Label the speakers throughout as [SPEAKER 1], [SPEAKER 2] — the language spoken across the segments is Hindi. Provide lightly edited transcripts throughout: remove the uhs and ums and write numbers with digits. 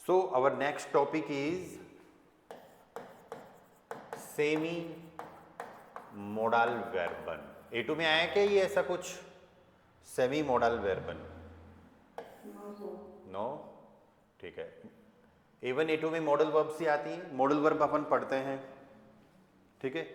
[SPEAKER 1] So our next topic is semi modal वर्बन। A2 में आया क्या ये ऐसा कुछ सेमी मोडल वर्बन? नो, ठीक है। A1 A2 में मॉडल वर्ब से आती है, मॉडल वर्ब अपन पढ़ते हैं, ठीक है।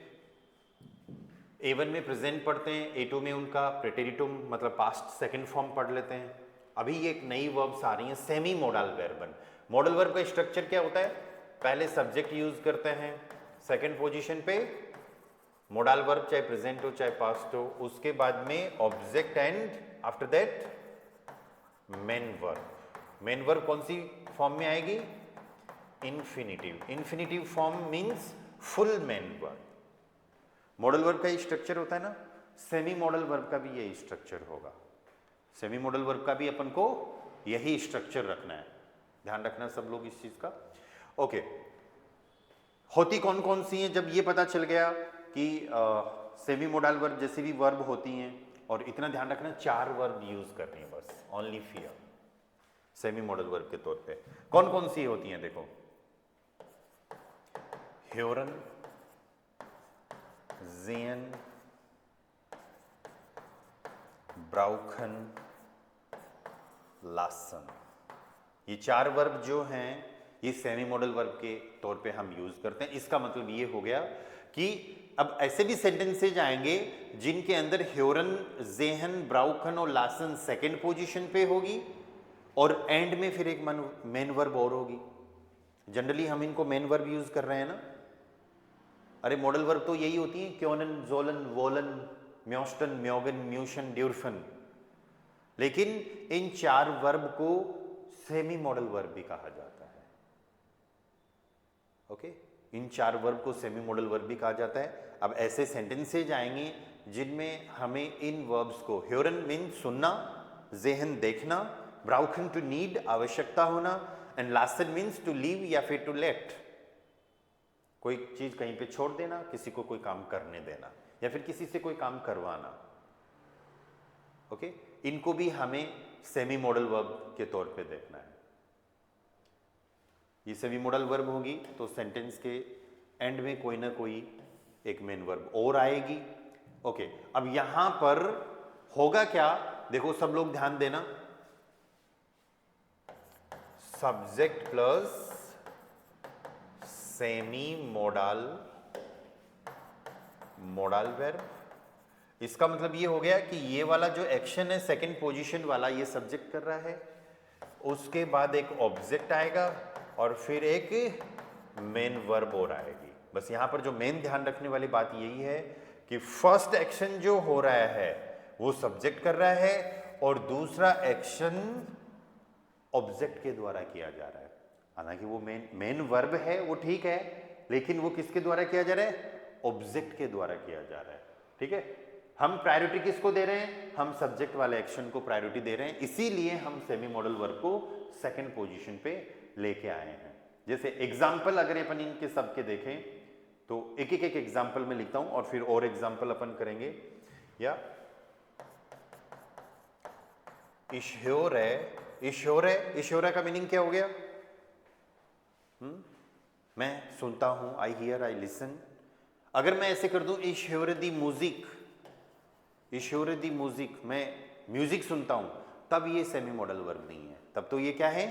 [SPEAKER 1] A1 में प्रेजेंट पढ़ते हैं, A2 में उनका प्रेटेरिटुम मतलब पास्ट सेकंड फॉर्म पढ़ लेते हैं। अभी ये एक नई वर्ब्स आ रही हैं सेमी मोडल वर्बन। मॉडल वर्ब का स्ट्रक्चर क्या होता है? पहले सब्जेक्ट यूज करते हैं, सेकंड पोजीशन पे मोडल वर्ब चाहे प्रेजेंट हो चाहे पास्ट हो, उसके बाद में object and after that main verb. Main verb कौन सी फॉर्म में आएगी? Infinitive. Infinitive form means full main verb. Modal verb का ये स्ट्रक्चर होता है ना, सेमी मॉडल वर्ब का भी यही स्ट्रक्चर होगा। सेमी मॉडल वर्ब का भी अपन को यही स्ट्रक्चर रखना है, ध्यान रखना सब लोग इस चीज का। ओके, होती कौन कौन सी हैं? जब ये पता चल गया कि सेमी मॉडल वर्ब जैसी भी वर्ब होती हैं, और इतना ध्यान रखना 4 वर्ब यूज करनी है बस, only fear semi modal verb के तौर पे। कौन कौन सी होती हैं? देखो, ह्योरन, ज़ेन, ब्राउखन, लासन। ये 4 वर्ब जो हैं ये सेमी मॉडल वर्ब के तौर पे हम यूज करते हैं। इसका मतलब ये हो गया कि अब ऐसे भी सेंटेंसेज आएंगे जिनके अंदर ह्योरन, ज़ेहन, ब्राउखन और लासन सेकंड पोजीशन पे होगी और एंड में फिर एक मेन वर्ब और होगी। जनरली हम इनको मेन वर्ब यूज कर रहे हैं ना। अरे मॉडल वर्ब तो यही होती है, क्योनन, जोलन, वोलन, म्योस्टन, म्योगन, म्यूशन, ड्यूरफन। लेकिन इन 4 वर्ब को सेमी मॉडल वर्ब भी कहा जाता है। ओके, इन 4 वर्ब को सेमी मॉडल वर्ब भी कहा जाता है। अब ऐसे सेंटेंसेज आएंगे जिनमें हमें इन वर्ब्स को, ह्योरन मीन सुनना, ज़ेहन देखना, ब्राउखन टू नीड आवश्यकता होना, एंड लासन मीन्स टू लीव या फिर टू लेट, कोई चीज कहीं पे छोड़ देना, किसी को कोई काम करने देना या फिर किसी से कोई काम करवाना। ओके, इनको भी हमें सेमी मॉडल वर्ब के तौर पे देखना है। ये सेमी मॉडल वर्ब होगी तो सेंटेंस के एंड में कोई ना कोई एक मेन वर्ब और आएगी। ओके, अब यहां पर होगा क्या? देखो सब लोग ध्यान देना, subject plus semi model modal verb. इसका मतलब ये हो गया कि ये वाला जो एक्शन है सेकंड पोजीशन वाला, ये सब्जेक्ट कर रहा है, उसके बाद एक ऑब्जेक्ट आएगा और फिर एक मेन वर्ब और आएगी। बस यहां पर जो मेन ध्यान रखने वाली बात यही है कि फर्स्ट एक्शन जो हो रहा है वो सब्जेक्ट कर रहा है और दूसरा एक्शन ऑब्जेक्ट के द्वारा किया जा रहा है। हालांकि वो मेन वर्ब है वो ठीक है, लेकिन वो किसके द्वारा किया जा रहा है? ऑब्जेक्ट के द्वारा किया जा रहा है। ठीक है, हम प्रायोरिटी किसको दे रहे हैं? हम सब्जेक्ट वाले एक्शन को प्रायोरिटी दे रहे हैं, इसीलिए हम सेमी मॉडल वर्ब को सेकंड पोजीशन पे लेके आए हैं। जैसे एग्जाम्पल अगर अपन इनके सबके देखें तो एक एक एग्जाम्पल में लिखता हूं और फिर और एग्जाम्पल अपन करेंगे। या ईश्योर है, ईश्योर है, ईश्योर का मीनिंग क्या हो गया? मैं सुनता हूं, आई हियर, आई लिसन। अगर मैं ऐसे कर दूं ईश्योर दी म्यूजिक, ईश्योर दी म्यूजिक, मैं म्यूजिक सुनता हूं, तब ये सेमी मॉडल वर्ब नहीं है, तब तो ये क्या है?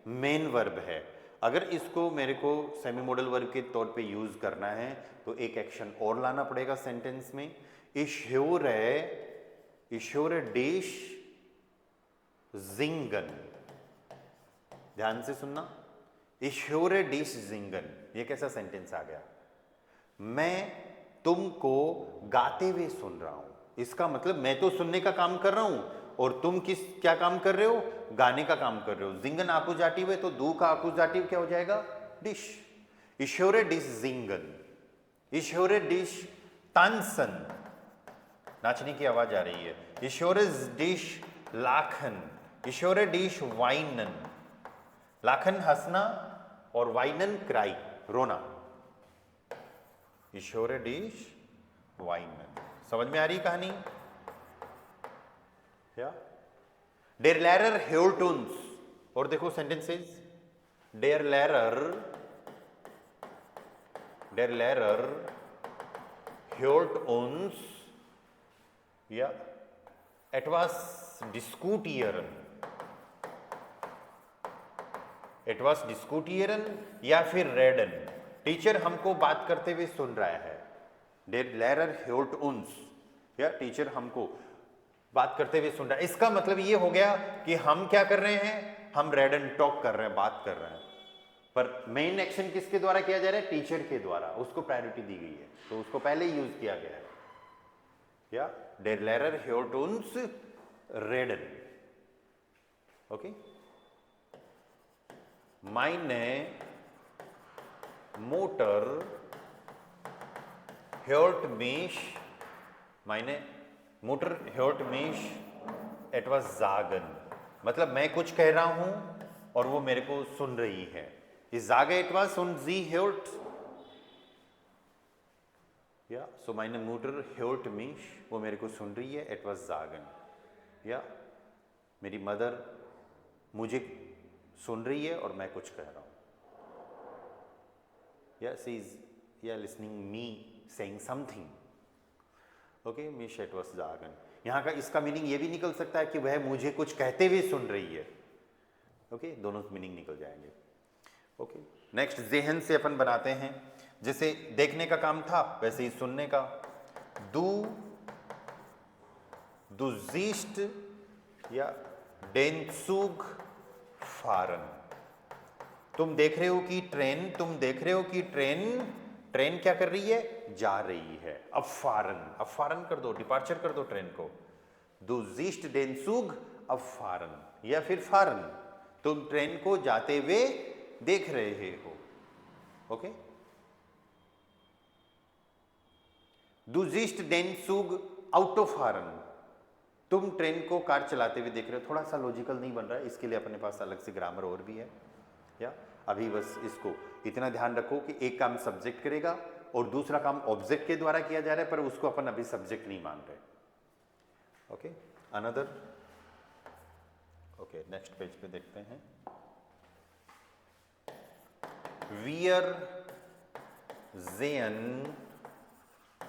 [SPEAKER 1] मेन वर्ब है। अगर इसको मेरे को सेमी मॉडल वर्ब के तौर पे यूज करना है तो एक एक्शन और लाना पड़ेगा सेंटेंस में। ईश्योर है, ईश्योर डिश जिंगन, ध्यान से सुनना, ईश्योर डिश जिंगन, ये कैसा सेंटेंस आ गया? मैं तुमको गाते हुए सुन रहा हूं। इसका मतलब मैं तो सुनने का काम कर रहा हूं और तुम क्या काम कर रहे हो? गाने का काम कर रहे हो। जिंगन आकुजाटिव है तो दू का आकुजाटिव क्या हो जाएगा? डिश। ईश्योर डिश जिंगन, ईश्योर डिश तानसन, नाचने की आवाज आ रही है। ईश्योर डिश लाखन, ईश्योर डिश वाइनन, लाखन हंसना और वाइनन क्राई, रोना। ईश्योर डिश वाइनन, समझ में आ रही कहानी? या डेर लैरर ह्योरटुन्स। और देखो sentences, Der Lehrer hört uns ja etwas diskutieren या फिर reden। टीचर हमको बात करते हुए सुन रहा है। Der Lehrer hört uns या टीचर हमको बात करते हुए सुन रहा है। इसका मतलब ये हो गया कि हम क्या कर रहे हैं, हम reden टॉक कर रहे हैं, बात कर रहे हैं, पर मेन एक्शन किसके द्वारा किया जा रहा है, टीचर के द्वारा, उसको प्रायोरिटी दी गई है, तो उसको पहले यूज किया गया है। या Der Lehrer hört uns reden। Okay, meine Mutter hört mich etwas sagen। मतलब मैं कुछ कह रहा हूं और वो मेरे को सुन रही है। Ich sage etwas und sie hört ja, so meine Mutter hört mich, वो मेरे को सुन रही है, etwas sagen या मेरी मदर मुझे सुन रही है और मैं कुछ कह रहा हूं। या she is listening me saying something। Okay, mich etwas sagen। यहाँ का इसका मीनिंग ये भी निकल सकता है कि वह मुझे कुछ कहते हुए सुन रही है। ओके, दोनों मीनिंग निकल जाएंगे। ओके, नेक्स्ट ज़ेहन से अपन बनाते हैं। जैसे देखने का काम था वैसे ही सुनने का। du siehst या den Zug fahren। तुम देख रहे हो कि ट्रेन क्या कर रही है, जा रही है। अब फारन कर दो, डिपार्चर कर दो ट्रेन को। Du siehst den Zug abfahren या फिर फारन, तुम ट्रेन को जाते हुए देख रहे हो। Okay, Du siehst den Zug autofahren, तुम ट्रेन को कार चलाते हुए देख रहे हो। थोड़ा सा लॉजिकल नहीं बन रहा है, इसके लिए अपने पास अलग से ग्रामर और भी है। या अभी बस इसको इतना ध्यान रखो कि एक काम सब्जेक्ट करेगा और दूसरा काम ऑब्जेक्ट के द्वारा किया जा रहा है, पर उसको अपन अभी सब्जेक्ट नहीं मान रहे। Okay, another. Okay, next page पे देखते हैं। Wir sehen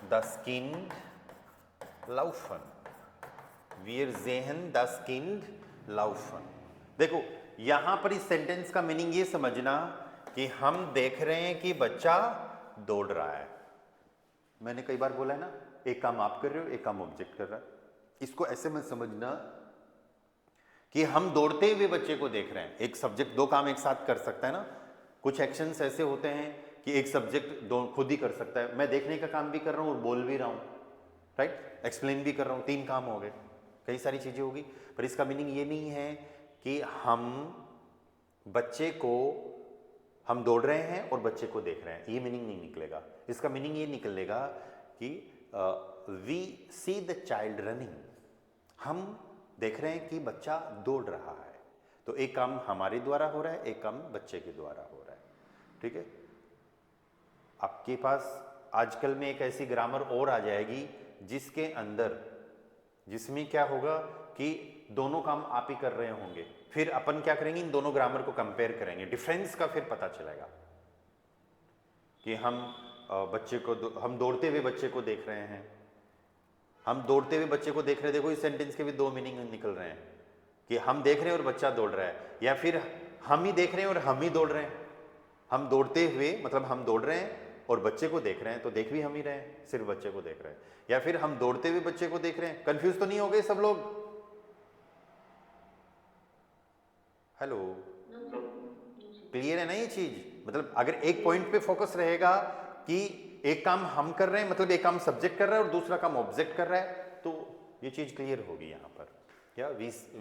[SPEAKER 1] das Kind laufen। Wir sehen das Kind laufen। देखो यहां पर इस सेंटेंस का मीनिंग ये समझना कि हम देख रहे हैं कि बच्चा दौड़ रहा है। मैंने कई बार बोला है ना, एक काम आप कर रहे हो, एक काम ऑब्जेक्ट कर रहा है। इसको ऐसे में समझना कि हम दौड़ते हुए बच्चे को देख रहे हैं। एक सब्जेक्ट दो काम एक साथ कर सकता है ना। कुछ एक्शंस ऐसे होते हैं कि एक सब्जेक्ट दो खुद ही कर सकता है। मैं देखने का काम भी कर रहा हूं और बोल भी रहा हूं, राइट, एक्सप्लेन भी कर रहा हूं, तीन काम हो गए, कई सारी चीजें होगी। पर इसका मीनिंग ये नहीं है कि हम बच्चे को, हम दौड़ रहे हैं और बच्चे को देख रहे हैं, ये मीनिंग नहीं निकलेगा। इसका मीनिंग ये निकलेगा कि we see the child running, हम देख रहे हैं कि बच्चा दौड़ रहा है। तो एक काम हमारे द्वारा हो रहा है, एक काम बच्चे के द्वारा हो रहा है। ठीक है, आपके पास आजकल में एक ऐसी ग्रामर और आ जाएगी जिसके अंदर, जिसमें क्या होगा कि दोनों काम आप ही कर रहे होंगे। फिर अपन क्या करेंगे, इन दोनों ग्रामर को कंपेयर करेंगे, डिफरेंस का फिर पता चलेगा कि हम बच्चे को, हम दौड़ते हुए बच्चे को देख रहे हैं, हम दौड़ते हुए बच्चे को देख रहे हैं। देखो इस सेंटेंस के भी दो मीनिंग निकल रहे हैं कि हम देख रहे हैं और बच्चा दौड़ रहा है, या फिर हम ही देख रहे हैं और हम ही दौड़ रहे हैं। हम दौड़ते हुए मतलब हम दौड़ रहे हैं और बच्चे को देख रहे हैं, तो देख भी हम ही रहे हैं, सिर्फ बच्चे को देख रहे हैं। या फिर हम दौड़ते हुए बच्चे को देख रहे हैं। कंफ्यूज तो नहीं हो गए सब लोग? हेलो, क्लियर है ना ये चीज? मतलब अगर एक पॉइंट पे फोकस रहेगा कि एक काम हम कर रहे हैं, मतलब एक काम सब्जेक्ट कर रहा है और दूसरा काम ऑब्जेक्ट कर रहा है, तो ये चीज क्लियर होगी यहाँ पर। क्या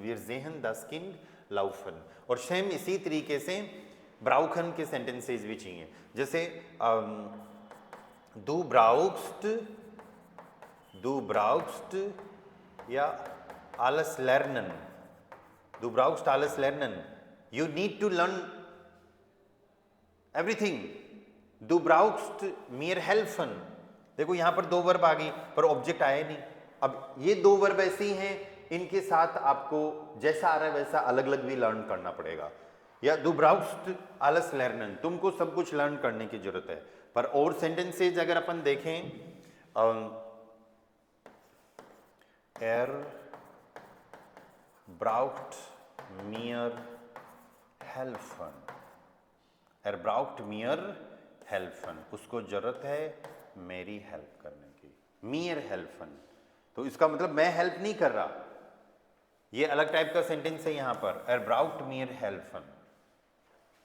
[SPEAKER 1] wir sehen das Kind laufen। और सेम इसी तरीके से ब्राउखन के सेंटेंसेस भी चाहिए। जैसे du brauchst या alles lernen, du brauchst alles lernen, you need to learn everything, du brauchst mir helfen। देखो यहां पर दो वर्ब आ गई पर ऑब्जेक्ट आया नहीं। अब ये दो वर्ब ऐसी हैं, इनके साथ आपको जैसा आ रहा है वैसा अलग अलग भी लर्न करना पड़ेगा। या du brauchst alles lernen, तुमको सब कुछ लर्न करने की जरूरत है। पर और सेंटेंसेज अगर अपन देखें, er braucht mir helfen, er braucht mir helfen, उसको जरूरत है मेरी हेल्प करने की, mir helfen, तो इसका मतलब मैं हेल्प नहीं कर रहा, ये अलग टाइप का सेंटेंस है यहां पर, er braucht mir helfen,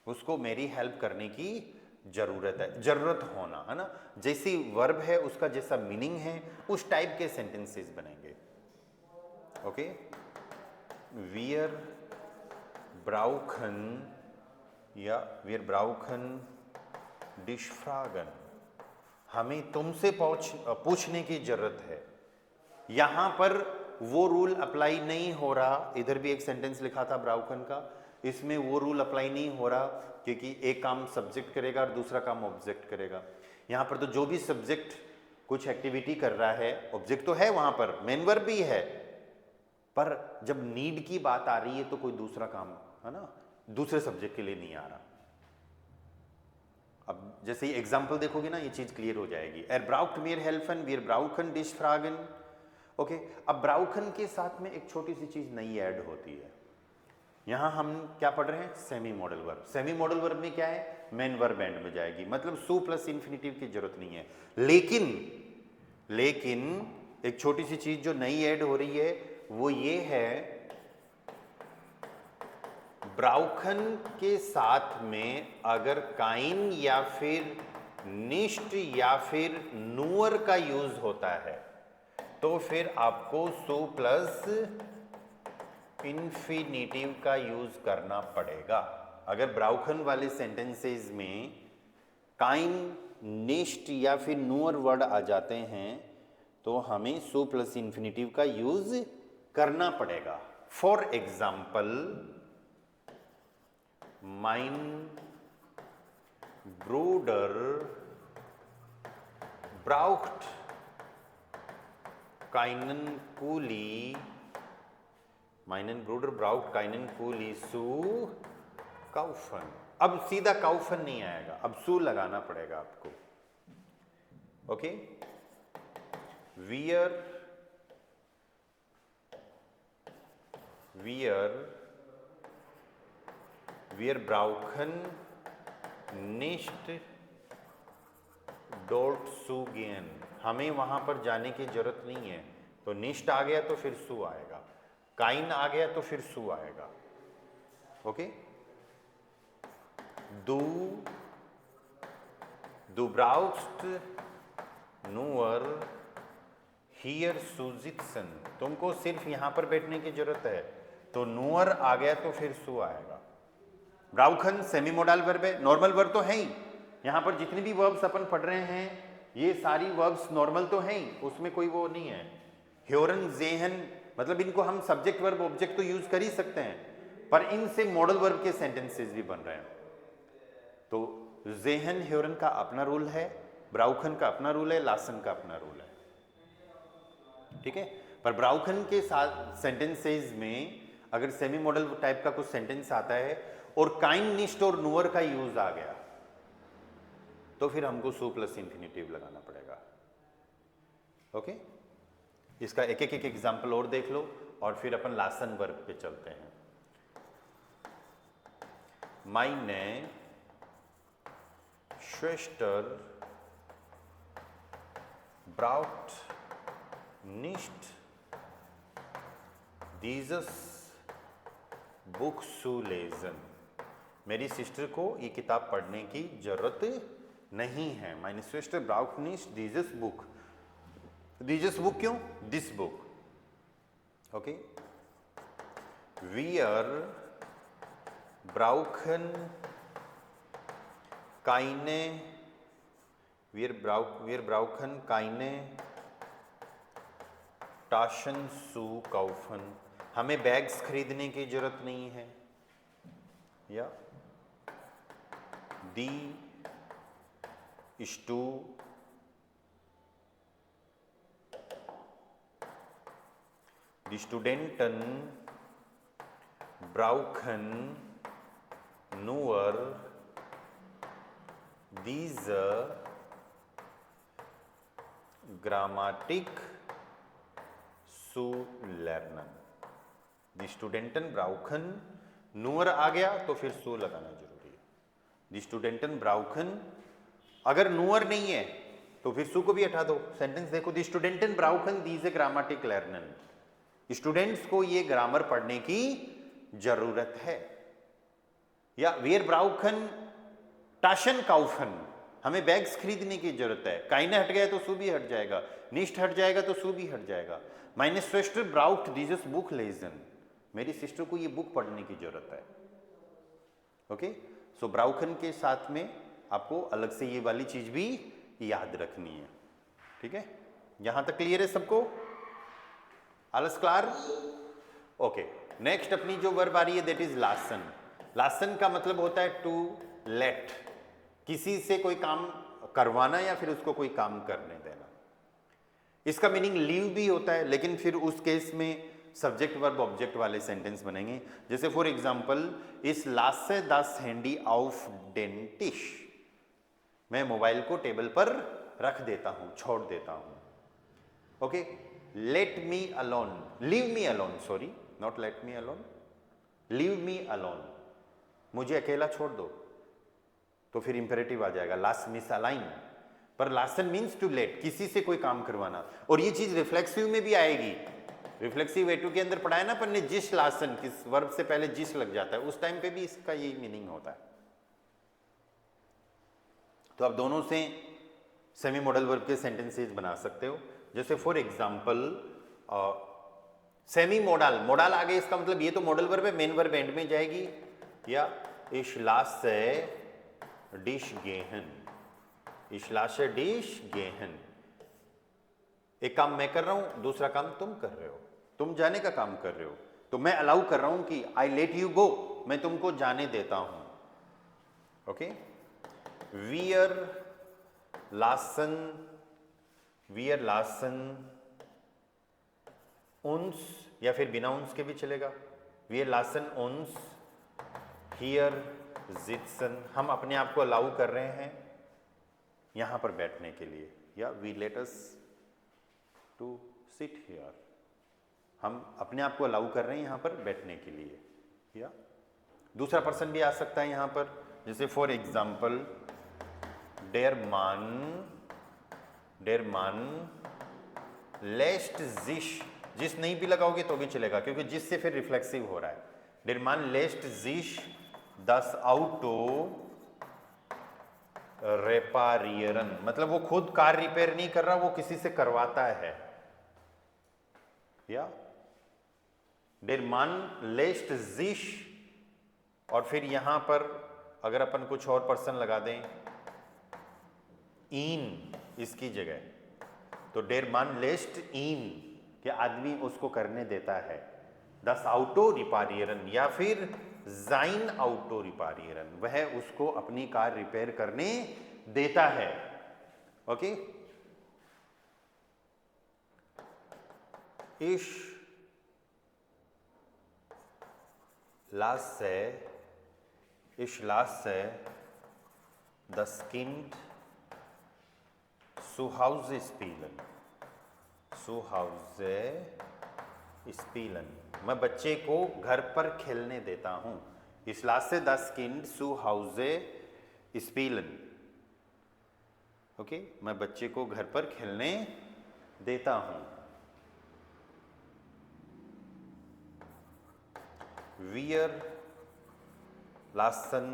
[SPEAKER 1] उसको मेरी हेल्प करने की जरूरत है, जरूरत होना है ना, जैसी वर्ब है उसका जैसा मीनिंग है उस टाइप के सेंटेंसेस बनेंगे। ओके, wir brauchen या wir brauchen dich fragen, हमें तुमसे पूछने की जरूरत है। यहां पर वो रूल अप्लाई नहीं हो रहा, इधर भी एक सेंटेंस लिखा था ब्राउखन का, इसमें वो रूल अप्लाई नहीं हो रहा क्योंकि एक काम सब्जेक्ट करेगा और दूसरा काम ऑब्जेक्ट करेगा। यहां पर तो जो भी सब्जेक्ट कुछ एक्टिविटी कर रहा है, ऑब्जेक्ट तो है वहां पर, मेन वर्ब भी है, पर जब नीड की बात आ रही है तो कोई दूसरा काम है ना, दूसरे सब्जेक्ट के लिए नहीं आ रहा। अब जैसे ही एग्जाम्पल देखोगे ना ये चीज क्लियर हो जाएगी। er braucht mir helfen, wir brauchen dich fragen। Okay, अब ब्राउखन के साथ में एक छोटी सी चीज नई ऐड होती है। यहां हम क्या पढ़ रहे हैं, semi modal verb. Semi modal verb में क्या है, मेन वर्ब एंड में जाएगी, मतलब सु प्लस इंफिनिटिव की जरूरत नहीं है। लेकिन एक छोटी सी चीज जो नई ऐड हो रही है वो ये है, ब्राउखन के साथ में अगर काइन या फिर निष्ट या फिर नूअर का यूज होता है तो फिर आपको सु प्लस इंफिनिटिव का यूज करना पड़ेगा। अगर ब्राउखन वाले सेंटेंसेस में काइन, निष्ट या फिर नूअर वर्ड आ जाते हैं तो हमें सु प्लस इंफिनिटिव का यूज करना पड़ेगा। For example, mein Bruder braucht keinen Kuli, meinen Bruder braucht keinen Kuli zu kaufen। अब सीधा kaufen नहीं आएगा, अब सु लगाना पड़ेगा आपको। Okay, wir brauchen nicht dort zu gehen, हमें वहां पर जाने की जरूरत नहीं है, तो निष्ट आ गया तो फिर सु आएगा, काइन आ गया तो फिर सु आएगा। Okay, du brauchst nur hier zu sitzen, तुमको सिर्फ यहां पर बैठने की जरूरत है, तो नूअर आ गया तो फिर सु आएगा। ब्राउखन सेमी मोडल वर्ब है, नॉर्मल वर्ब तो है ही, यहां पर जितनी भी वर्ब्स अपन पढ़ रहे हैं ये सारी वर्ब्स नॉर्मल तो है ही, उसमें कोई वो नहीं है। ह्योरन, जेहन, मतलब इनको हम सब्जेक्ट वर्ब ऑब्जेक्ट तो यूज कर ही सकते हैं, पर इनसे मॉडल वर्ब के सेंटेंसेस भी बन रहे हैं। तो जेहन ह्योरन का अपना रूल है, ब्राउखन का अपना रूल है, लासन का अपना रूल है, ठीक है। पर ब्राउखन के साथ सेंटेंसेस में अगर सेमी मॉडल टाइप का कुछ सेंटेंस आता है और काइन, निष्ट और नूअर का यूज आ गया तो फिर हमको सु प्लस इंफिनिटिव लगाना पड़ेगा। ओके, इसका एक एक एग्जांपल और देख लो और फिर अपन लासन वर्ब पे चलते हैं। meine Schwester braucht nicht dieses Buch zu lesen, मेरी सिस्टर को ये किताब पढ़ने की जरूरत नहीं है। meine Schwester braucht nicht dieses Buch, dieses Buch क्यों, this book। Okay, wir brauchen keine, wir brauchen keine Taschen zu kaufen, हमें बैग्स खरीदने की जरूरत नहीं है। या die Studenten brauchen nur diese Grammatik zu lernen। Die Studenten brauchen, nur आ गया तो फिर सो लगाना जरूरी है। Die Studenten brauchen, अगर nur नहीं है तो फिर सु को भी हटा दो। सेंटेंस देखो, Die Studenten brauchen diese Grammatik lernen। Students को ये ग्रामर पढ़ने की जरूरत है। या wir brauchen Taschen kaufen, हमें बैग्स खरीदने की जरूरत है। काइने हट गया तो सु भी हट जाएगा, निष्ठ हट जाएगा तो सु भी हट जाएगा। Meine Schwester braucht dieses Buch lesen, मेरी सिस्टर को ये बुक पढ़ने की जरूरत है। ओके, सो ब्राउखन के साथ में आपको अलग से ये वाली चीज भी याद रखनी है। ठीक है, यहां तक क्लियर है सबको? alles klar? ओके, नेक्स्ट अपनी जो वर्ब आ रही है दैट इज लासन। लासन का मतलब होता है टू लेट, किसी से कोई काम करवाना या फिर उसको कोई काम करने देना। इसका मीनिंग लीव भी होता है, लेकिन फिर उस केस में सब्जेक्ट वर्ब ऑब्जेक्ट वाले सेंटेंस बनेंगे। जैसे फॉर एग्जांपल, इस लासे दास हैंडी ऑफ डेंटिश, मैं मोबाइल को टेबल पर रख देता हूं, छोड़ देता हूं। Okay, let me alone, leave me alone, sorry not let me alone, leave me alone, मुझे अकेला छोड़ दो, तो फिर इंपेरेटिव आ जाएगा लास्ट मिस अलाइन। पर लासन मीन्स टू लेट, किसी से कोई काम करवाना। और ये चीज रिफ्लेक्सिव में भी आएगी। रिफ्लेक्सिव A2 के अंदर पढ़ाया ना अपन ने, जिस लासन, किस वर्ब से पहले जिस लग जाता है, उस टाइम पे भी इसका यही मीनिंग होता है। तो आप दोनों से सेमी मॉडल वर्ब के सेंटेंसेस बना सकते हो। जैसे for example semi model, model आगे, इसका मतलब ये तो मॉडल वर्ब है, मेन वर्ब एंड में जाएगी। या इस लास से डिश गेहन, इस लास से डिश गेहन, एक काम मैं कर रहा हूं, दूसरा काम तुम कर रहे हो, तुम जाने का काम कर रहे हो, तो मैं अलाउ कर रहा हूं कि आई लेट यू गो, मैं तुमको जाने देता हूं। Okay, wear Larsen, wear Larsen उन्स, या फिर बिना उन्स के भी चलेगा। वियर लासन उन्स हियर जित्सन, हम अपने आप को अलाउ कर रहे हैं यहां पर बैठने के लिए। या we let us to sit here, हम अपने आप को अलाउ कर रहे हैं यहां पर बैठने के लिए। या दूसरा पर्सन भी आ सकता है यहां पर, जैसे फॉर एग्जांपल डेर मान लेस्ट जिश, जिस नहीं भी लगाओगे तो भी चलेगा, क्योंकि जिस से फिर रिफ्लेक्सिव हो रहा है। डेर मान लेस्ट जिश दस आउटो रेपारियरन, मतलब वो खुद कार रिपेयर नहीं कर रहा, वो किसी से करवाता है। या डेर मान लेस्ट जिश, और फिर यहां पर अगर अपन कुछ और पर्सन लगा दें, इन इसकी जगह, तो डेर मान लेस्ट इन, कि आदमी उसको करने देता है। दस आउटो रिपारियरन, या फिर जाइन आउटो रिपारियरन, वह उसको अपनी कार रिपेयर करने देता है। ओके, इस लासे das Kind zu Hause spielen, मैं बच्चे को घर पर खेलने देता हूं। इस लासे das Kind zu Hause spielen, okay, मैं बच्चे को घर पर खेलने देता हूं। Wir lassen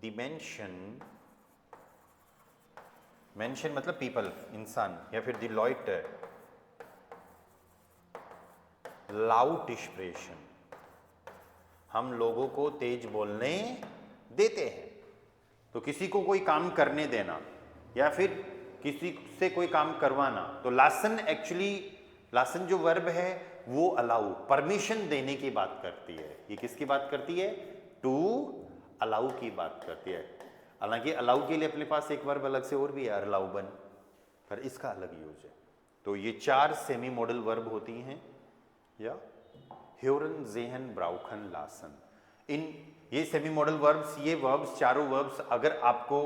[SPEAKER 1] die Menschen, mention मतलब पीपल, इंसान, या फिर दी लॉइट लाउड स्प्रेशन, हम लोगों को तेज बोलने देते हैं। तो किसी को कोई काम करने देना या फिर किसी से कोई काम करवाना, तो लासन एक्चुअली, लासन जो वर्ब है वो अलाउ, परमिशन देने की बात करती है। ये किसकी बात करती है? टू अलाउ की बात करती है। हालांकि अलाउ के लिए अपने पास एक वर्ब अलग से और भी है, अलाउबन, पर इसका अलग यूज है। तो ये चार सेमी मॉडल वर्ब होती हैं या ह्योरन, जेहन, ब्राउखन, लासन। इन ये सेमी मॉडल वर्ब्स, ये वर्ब्स, चारों वर्ब्स अगर आपको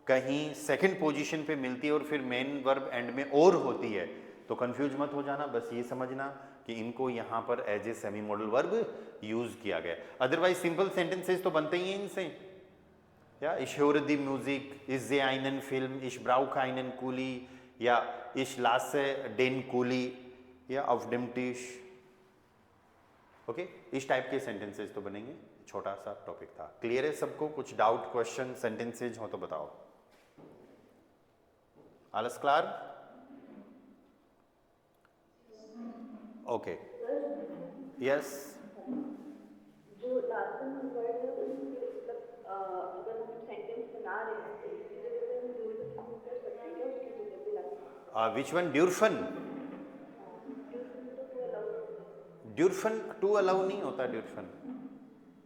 [SPEAKER 1] कहीं सेकंड पोजीशन पे मिलती है और फिर मेन वर्ब एंड में और होती है तो कंफ्यूज मत हो जाना, बस ये समझना कि इनको यहाँ पर as a semi modal verb use किया गया। अदरवाइज सिंपल सेंटेंसेस तो बनते ही हैं इनसे। या ich höre die Musik, ich sehe einen Film, ich brauche einen Kuli, या ich lasse den Kuli या auf dem Tisch। ओके, इस टाइप के सेंटेंसेस तो बनेंगे। छोटा सा टॉपिक था, क्लियर है सबको? कुछ डाउट, क्वेश्चन, सेंटेंसेज हो तो बताओ। alles klar? Okay, yes.
[SPEAKER 2] जो लासन वर्ड है उसके मतलब अगर हम सेंटेंस बना रहे हैं तो इसकी जगह पे हम ड्यूरफन यूज कर सकते हैं क्या उसकी जगह पे लासन?
[SPEAKER 1] Which one? ड्यूरफन? ड्यूरफन टू अलाउ नहीं होता। ड्यूरफन,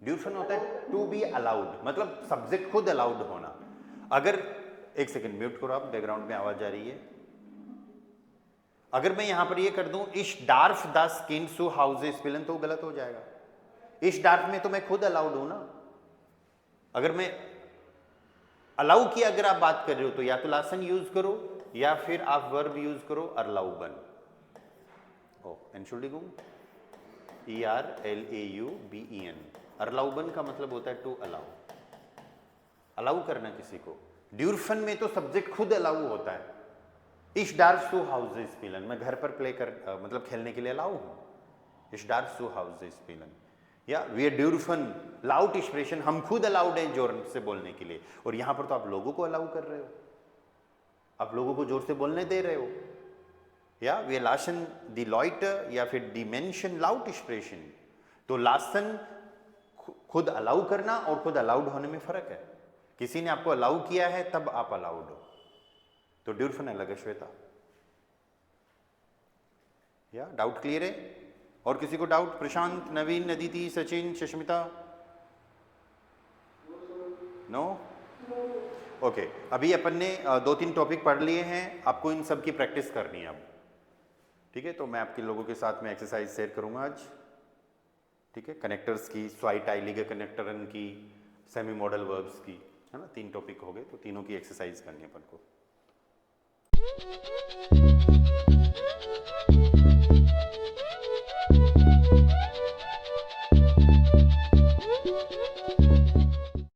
[SPEAKER 1] ड्यूरफन होता है टू बी अलाउड, मतलब सब्जेक्ट खुद अलाउड होना। अगर एक सेकंड म्यूट करो आप, बैकग्राउंड में आवाज आ रही है। अगर मैं यहां पर ये कर दूं इश डार्फ दस किंड सु हाउस स्पिलन तो गलत हो जाएगा। इश डार्फ में तो मैं खुद अलाउड हूं ना। अगर मैं अलाउ की अगर आप बात कर रहे हो तो या तो लासन यूज करो या फिर आप वर्ब यूज करो अरलाउबन। ओ एंशुल्डिगुंग, ERLAUBEN। अरलाउबन का मतलब होता है टू अलाउ, अलाउ करना किसी को। ड्यूरफन में तो सब्जेक्ट खुद अलाउ होता है। इश डार्फ सु हाउस स्पिलन, मैं घर पर प्ले कर मतलब खेलने के लिए अलाउ हूं। इश डार्फ सु हाउस स्पिलन या वी ड्यूरफन लाउड एक्सप्रेशन, हम खुद अलाउड हैं जोर से बोलने के लिए। और यहां पर तो आप लोगों को अलाउ कर रहे हो, आप लोगों को जोर से बोलने दे रहे हो। या वी लासन दी लॉइट या फिर दी मेंशन लाउड एक्सप्रेशन। तो लासन खुद अलाउ करना और खुद अलाउड होने में फर्क है। किसी ने आपको अलाउ किया है तब आप अलाउड हो, तो ड्यूरफन अलग है। श्वेता, या डाउट क्लियर है? और किसी को डाउट? प्रशांत, नवीन, अदिति, सचिन, सुष्मिता? नो? ओके, अभी अपन ने 2-3 टॉपिक पढ़ लिए हैं, आपको इन सब की प्रैक्टिस करनी है अब। ठीक है, तो मैं आपके लोगों के साथ में एक्सरसाइज शेयर करूंगा आज। ठीक है, कनेक्टर्स की, स्वाइट आइलिगर कनेक्टरन की, सेमी मॉडल वर्ब्स की, है ना। 3 टॉपिक हो गए, तो तीनों की एक्सरसाइज करनी है अपन को।